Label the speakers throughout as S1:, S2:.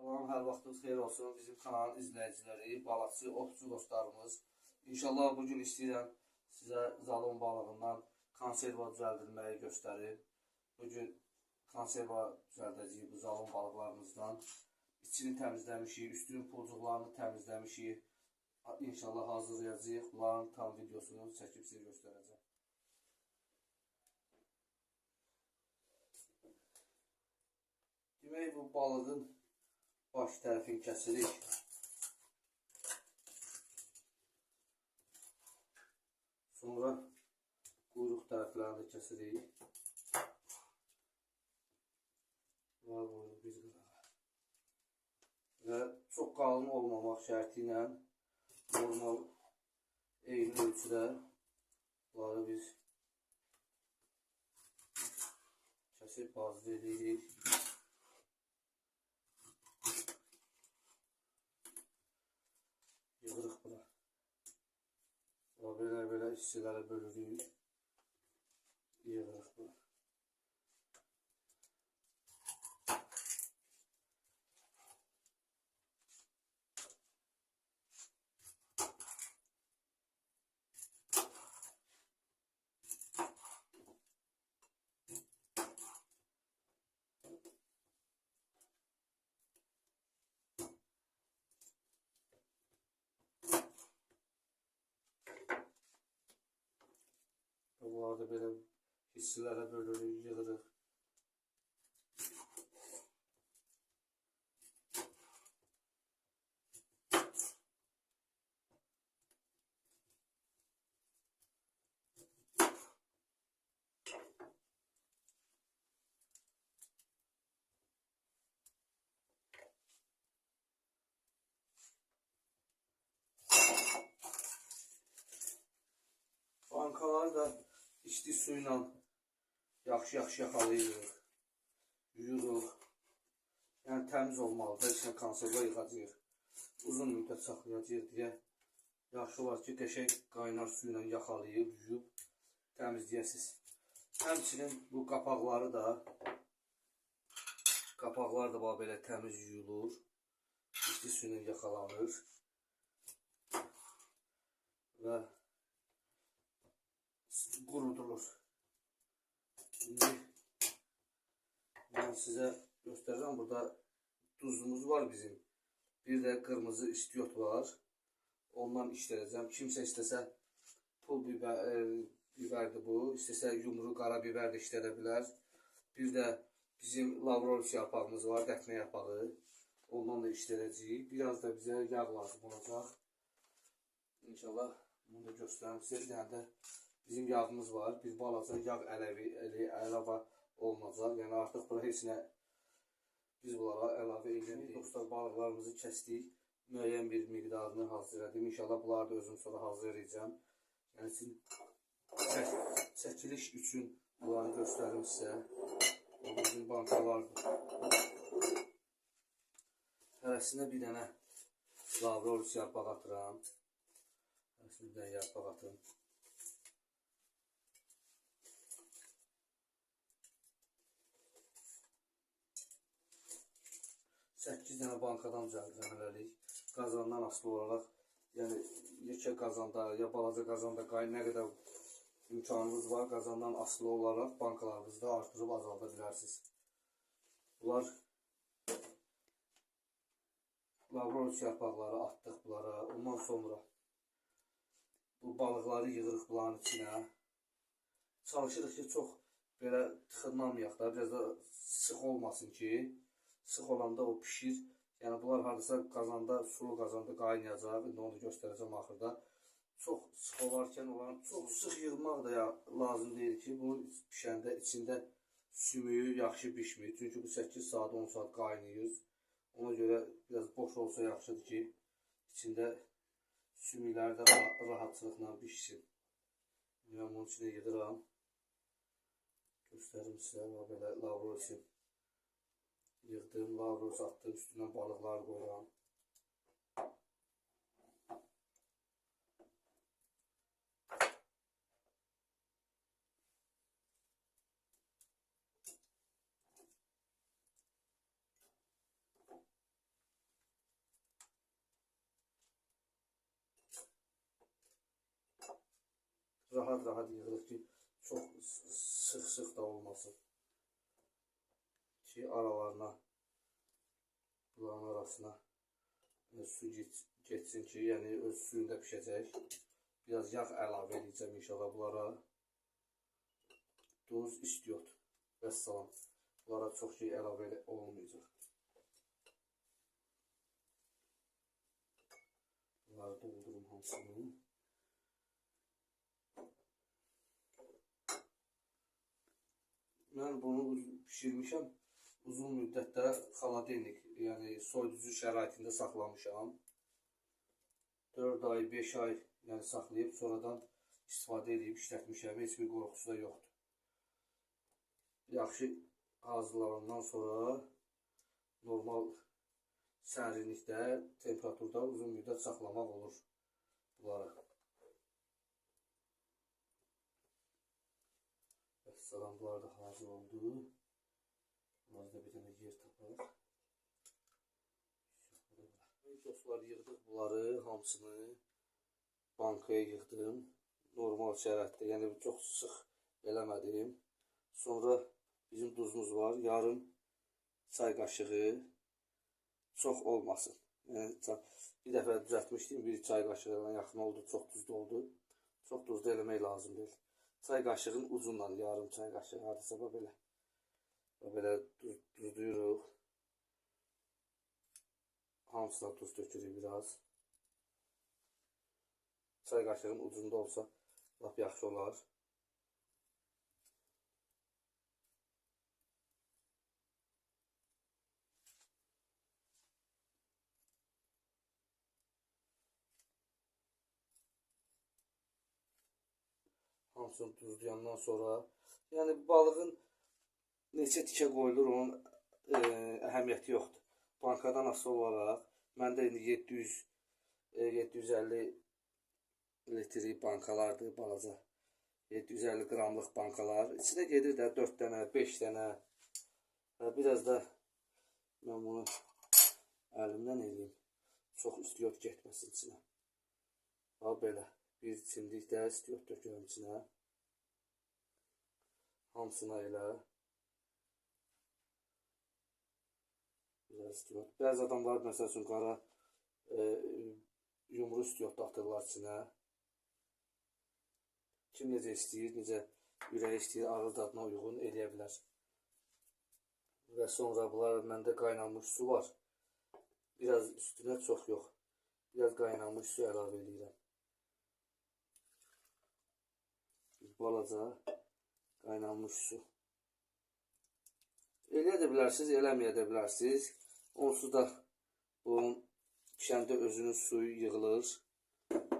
S1: Allah'ın hər vaxtınız xeyir olsun. Bizim kanalın izləyiciləri, balıqçı, otçu dostlarımız. İnşallah bugün istəyirəm sizə zalon balığından konserva düzəldilməyi göstərim. Bugün konserva düzəldəcəyik bu zalon balıqlarımızdan. İçini təmizləmişik, üstünün pulcuqlarını təmizləmişik. İnşallah hazırlayacağıq. Bunların tam videosunu çəkib sizə göstərəcəm. Demək, bu balığın baş tərəfini kəsirik. Sonra quyruq tərəflərini də kəsirik. Var quyruq bir qırağa. Və çox qalın olmamaq şərti ilə normal eyni ölçüdə bunları biz kəsib hazır edirik. Yığırıq bura. Belə hissələrə bölürük. Yığırıq bura. Bunları da belə hissələrə bölürük, yığırıq. Bankaları da içli suyla yaxşı yaxalayırıq, yuyuruq. Yəni təmiz olmalıdır, içine konserva yığacağıq. Uzun müddət saxlayacağıq deyə yaxşı olar ki, qəşəng qaynar suyla yaxalayıb, yuyub təmizləyəsiniz. Həmçinin bu qapaqları da belə təmiz yuyulur, içli suyla yaxalanır və qurudulur. Şimdi ben size göstereceğim. Burada tuzumuz var bizim. Bir de kırmızı istiyot var. Ondan işleyeceğim. Kimse istese pul biberdi bu. İstese yumru qara biber de işleyebilir. Bir de bizim lavrol yarpağımız var. Dəfnə yarpağı. Ondan da işleyeceğiz. Biraz da bize yağ lazım olacak. İnşallah bunu da göstereyim size. Bir tane de bizim yağımız var. Bir balaca yağ əlavə olmayacaq. Yəni artıq bura heç nə biz bunlara əlavə edirik. Dostlar, balıqlarımızı kəsdik. Müəyyən bir miqdarını hazırladım. İnşallah bunları da özüm sonra hazırlayacağım. Yəni sizin çəkiliş üçün bunları göstərim sizə. Bu bizim bankalardır. Hərəsinə bir dənə lavrol yarpaq atıram. Hərəsinə bir dənə yarpaq atım. 8 dənə bankadan düzəldirəm hələlik. Qazandan asılı olaraq, yəni yekə qazanda, ya balaca qazanda nə qədər imkanınız var, qazandan asılı olaraq bankalarınızı da artırıb azalda bilərsiniz. Bunlar lavrol yarpaqları atdıq bunlara. Ondan sonra bu balıqları yığırıq bunların içinə. Çalışırıq ki, çox belə tıxınlamayaq da, biraz da sıx olmasın ki, sıx olanda o pişir. Yəni bunlar hardasa qazanda, sulu qazanda qaynayacaq. İndi onu da göstərəcəm axırda. Çox sıx olarkən onların çox sıx yığmaq da lazım deyil ki, bu pişəndə içində sümüyü yaxşı pişmir. Çünki bu 8 saat, 10 saat qaynayır. Ona görə biraz boş olsa yaxşıdır ki, içində sümükləri də rahatçılıqla pişsin. Mən bunun içine yığıram. Göstərim sizə. Belə lavrol yığdım, lavrol atdım, üstündən balıqlar qoyuram. rahat yığırıq ki, çox sıx da olmasın. Ki aralarına, bunların arasına su geçsin ki, yəni öz suyunda pişəcək. Biraz yağ əlavə edəcəm inşallah bunlara. Duz, istiot. Vəssalam. Bunlara çox şey əlavə olmayacaq. Bunları doldurum hamısını. Mən bunu pişirmişəm. Uzun müddətdə xaladenik, yəni soyuducu şəraitində saxlamışam. 4 ay, 5 ay yəni saxlayıb sonradan istifadə edib işlətmişəm. Heç bir qorxusu da yoxdur. Yaxşı hazırlanandan sonra normal sərinlikdə, temperaturda uzun müddət saxlamaq olur bunları. Vəssalam, bunlar da hazır oldu. Bunlar da bir dənə yer tapar. Dostlar, yığdıq bunları hamısını bankaya yığdım. Normal şəraitdə, yəni çox sıx eləmədim. Sonra bizim duzumuz var. Yarım çay qaşığı, çox olmasın. Yəni, bir dəfə düzəltmişdim, bir çay qaşığına yaxın oldu, çox duzlu oldu. Çox duzlu eləmək lazım deyil. Çay qaşığın ucundan yarım çay qaşığı, hadisə belə. Belə duzluyuruq. Hamısına tuz dökürük biraz. Çay qaşığın ucunda olsa lap yaxşı olar. Hamısını duzlayandan sonra, yəni balığın neçə tikə qoyulur, onun əhəmiyyəti yoxdur. Bankadan asılı olaraq, məndə indi 750 litri bankalardır, balaca. 750 qramlıq bankalar. İçində gedir də 4 dənə, 5 dənə. Biraz da mən bunu əlimdən eləyim. Çox istiot getməsin içinə. Belə. Bir çimdik də istiot dökürəm içinə. Hamısına elə. Biraz istiot. Bəzi adamlar məsəl üçün qara yumru istiot da atırlar içinə. Kim necə istəyir, necə ürəyi istəyir, ağız dadına uyğun eləyə bilər. Və sonra bunlar məndə qaynanmış su var. Biraz üstünə, çox yox. Biraz qaynanmış su əlavə edirəm. Balaca qaynanmış su. Eləyə də bilərsiniz, eləməyə də bilərsiniz. Onsuz da bunun pişəndə özünün suyu yığılır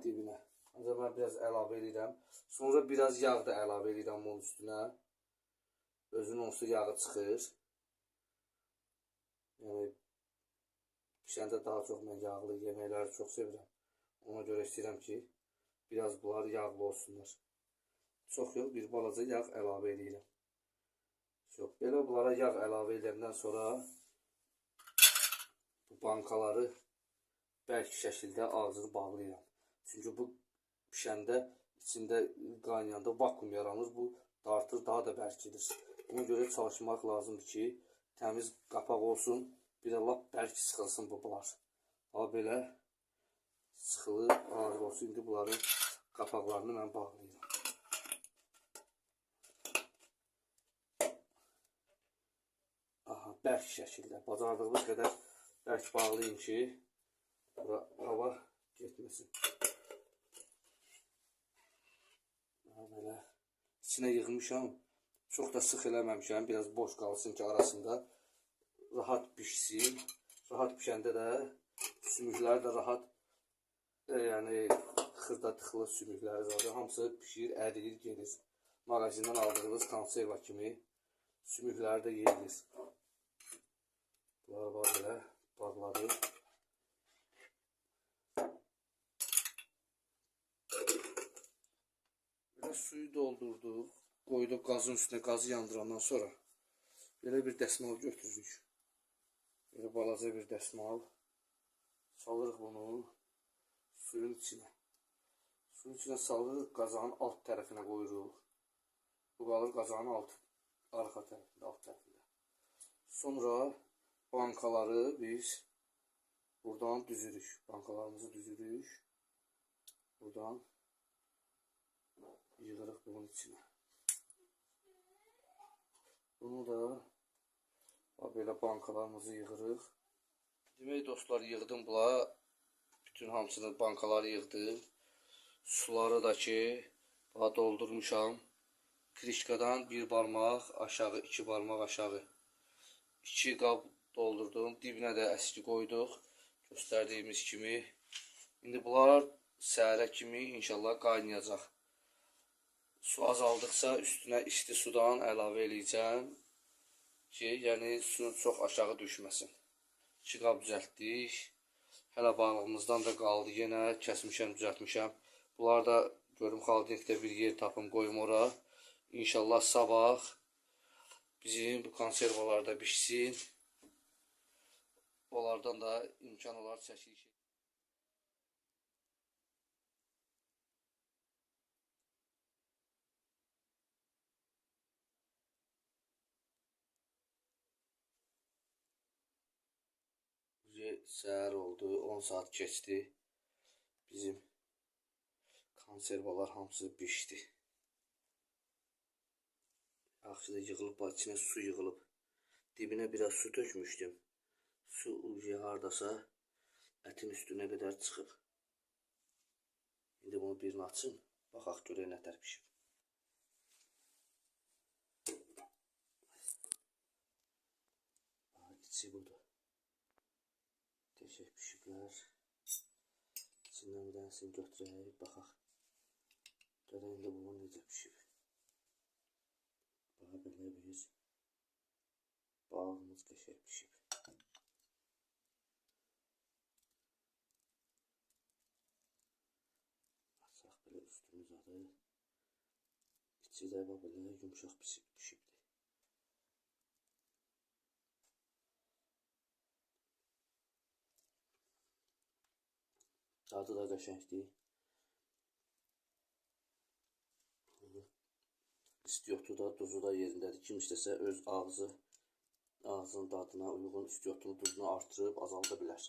S1: dibinə. Ancaq mən biraz əlavə edirəm. Sonra biraz yağ da əlavə edirəm bunun üstünə. Özünün onsuz yağı çıxır. Yəni, pişəndə daha çox mən yağlı yeməkləri çox sevirəm. Ona görə istəyirəm ki, biraz bunlar yağlı olsunlar. Çox yox, bir balaca yağ əlavə edirəm. Yox, belə bunlara yağ əlavə edəndən sonra bu bankaları bərk şəkildə ağzını bağlayıram. Çünki bu pişəndə içində qaynayanda vakuum yaranır. Bu dartır, daha da bərkidir. Ona görə çalışmaq lazımdır ki, təmiz qapaq olsun. Bir də lap bərk sıxılsın bunlar. Belə sıxılır, ağır olsun. İndi bunların qapaqlarını mən bağlayıram. Bərk şəkildə, bacardığımız qədər bərk bağlayın ki, hava getməsin. Belə içinə yığmışam. Çox da sıx eləməmişəm. Biraz boş qalsın ki, arasında rahat pişsin. Rahat pişəndə də sümükləri də rahat, yəni xırda tıxılı sümükləri zaten hamısı pişir, əriyir, gelir. Mağazindən aldığınız konserva kimi sümükləri də yeyilir. Bunlar var belə bağladı. Belə suyu doldurduq. Qoyduq qazın üstünə, qazı yandırandan sonra belə bir dəsmal götürürük. Belə balaca bir dəsmal. Salırıq bunu suyun içinə. Suyun içine salırıq, qazanın alt tərəfinə qoyuruq. Bu qalır qazanın arxa tərəfində, alt tərəfində. Sonra bankaları biz buradan düzürük. Bankalarımızı düzürük. Buradan yığırıq bunun içine. Bunu da belə bankalarımızı yığırıq. Demək dostlar, yığdım bunlar. Bütün hamısını bankaları yığdım. Suları da ki doldurmuşam. Krişkadan bir barmaq aşağı, 2 barmaq aşağı. 2 qab doldurdum. Dibinə də əski qoyduq. Göstərdiyimiz kimi. İndi bunlar səhərə kimi inşallah qaynayacaq. Su azaldıqca üstünə isti sudan əlavə eləyəcəm ki, yəni su çox aşağı düşməsin. 2 qab düzəltdik. Hələ balığımızdan da qaldı. Yenə kəsmişəm, düzəltmişəm. Bunlar da görüm xaldilikdə bir yer tapım qoyum ora. İnşallah sabah bizim bu konservalar da pişsin. Onlardan da imkan olar çəkirik. Səhər oldu, 10 saat keçdi. Bizim konservalar hamısı pişdi. Yaxşı da yığılıb, içine su yığılıb. Dibinə biraz su tökmüşdüm. Su hardasa ətin üstünə qədər çıxıb. İndi bunu birini açın, baxaq görək nətər pişib. İçi budur. Teşək pişiblər. İçindən bir dənisini götürək, baxaq. Görək indi bunu necə pişib. Bax belə bir balığımız qəşəng pişib. Açaq belə üstümüz adı. İçi də belə yumuşaq pişibdir. Dadı da qəşəngdir. İstiyotu da, duzu da yerindədir. Kim istəsə öz ağzının dadına uyğun istiyotunu, duzunu artırıb azalda bilər.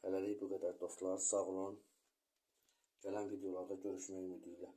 S1: Hələlik bu qədər dostlar. Sağ olun. Gələn videolarda görüşmək ümidiyle.